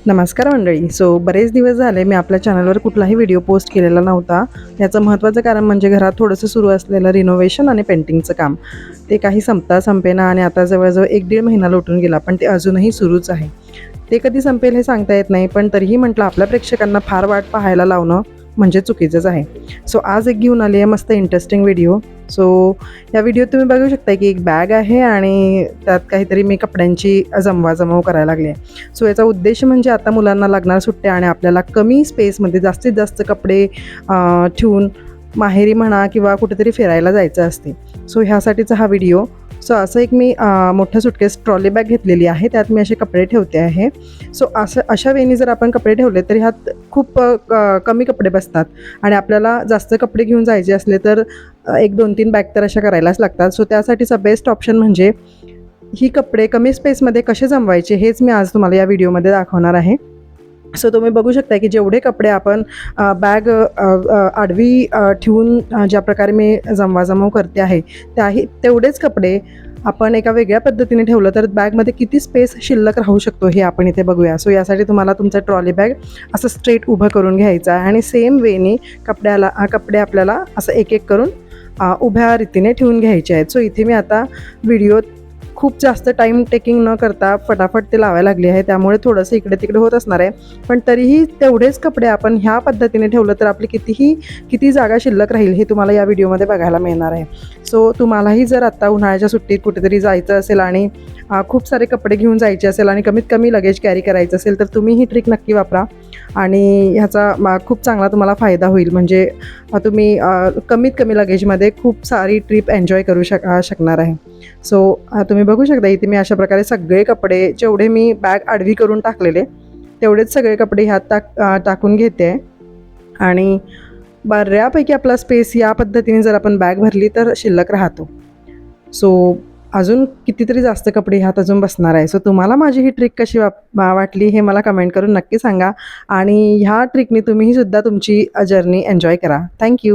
नमस्कार मंडळी. बरेच दिवस झाले मी आपल्या चॅनलवर कुठलाही व्हिडिओ पोस्ट केलेला नव्हता. याचं महत्त्वाचं कारण म्हणजे घरात थोडंसं सुरू असलेलं रिनोव्हेशन आणि पेंटिंगचं काम. ते काही संपता संपेना आणि आता जवळजवळ 1-1.5 महिना लोटून गेला, पण ते अजूनही सुरूच आहे. ते कधी संपेल हे सांगता येत नाही, पण तरीही म्हटलं आपल्या प्रेक्षकांना फार वाट पाहायला लावणं म्हणजे चुकीचंच आहे. आज एक घेऊन आली आहे मस्त इंटरेस्टिंग व्हिडिओ. या व्हिडिओत तुम्ही बघू शकता की एक बॅग आहे आणि त्यात काहीतरी मी कपड्यांची जमवाजमव करायला लागली आहे. याचा उद्देश म्हणजे आता मुलांना लागणार सुट्ट्या आणि आपल्याला कमी स्पेसमध्ये जास्तीत जास्त कपडे ठेवून माहेरी म्हणा किंवा कुठेतरी फिरायला जायचं असते. ह्यासाठीचा हा व्हिडिओ. असं एक मी मोठं सुटकेस ट्रॉली बॅग घेतलेली आहे, त्यात मी असे कपडे ठेवते आहे. अशा वेळी जर आपण कपडे ठेवले तर ह्यात खूप कमी कपडे बसतात आणि आपल्याला जास्त कपडे घेऊन जायचे असले तर 1-2-3 बॅग तर अशा करायलाच लागतात. त्यासाठीचा बेस्ट ऑप्शन म्हणजे ही कपडे कमी स्पेसमध्ये कसे जमवायचे हेच मी आज तुम्हाला या व्हिडिओमध्ये दाखवणार आहे. तुम्ही बघू शकता की जेवढे कपडे आपण बॅग आडवी ठेवून ज्या प्रकारे मी जमवाजमव करते आहे तेवढेच कपडे आपण एका वेगळ्या पद्धतीने ठेवलं तर बॅगमध्ये किती स्पेस शिल्लक राहू शकतो हे आपण इथे बघूया. यासाठी तुम्हाला तुमचं ट्रॉली बॅग असं स्ट्रेट उभं करून घ्यायचं आहे आणि सेम वेनी कपडे आपल्याला असं एक एक करून उभ्या रीतीने ठेवून घ्यायचे आहेत. इथे मी आता व्हिडिओ खूप जास्त टाईम टेकिंग न करता फटाफट ते लावायला लागली आहे, त्यामुळे थोडंसं इकडे तिकडे होत असणार आहे. पण तरीही तेवढेच कपडे आपण ह्या पद्धतीने ठेवलं तर आपली किती जागा शिल्लक राहील हे तुम्हाला या व्हिडिओमध्ये बघायला मिळणार आहे. तुम्हालाही जर आत्ता उन्हाळ्याच्या सुट्टीत कुठेतरी जायचं असेल आणि खूप सारे कपडे घेऊन जायचे असेल आणि कमीत कमी लगेज कॅरी करायचं असेल तर तुम्ही ही ट्रिक नक्की वापरा आणि ह्याचा खूप चांगला तुम्हाला फायदा होईल. म्हणजे तुम्ही कमीत कमी लगेजमध्ये खूप सारी ट्रिप एन्जॉय करू शकणार आहे. तुम्ही बघू शकता इथे मी अशा प्रकारे सगळे कपडे जेवढे मी बॅग आडवी करून टाकलेले तेवढेच सगळे कपडे ह्यात टाकून घेते आणि बऱ्यापैकी आपला स्पेस या पद्धतीने जर आपण बॅग भरली तर शिल्लक राहतो. अजून कितीतरी जास्त कपडे ह्यात अजून बसणार आहे. तुम्हाला माझी ही ट्रिक कशी वाटली हे मला कमेंट करून नक्की सांगा आणि ह्या ट्रिकने तुम्हीही सुद्धा तुमची जर्नी एन्जॉय करा. थँक्यू.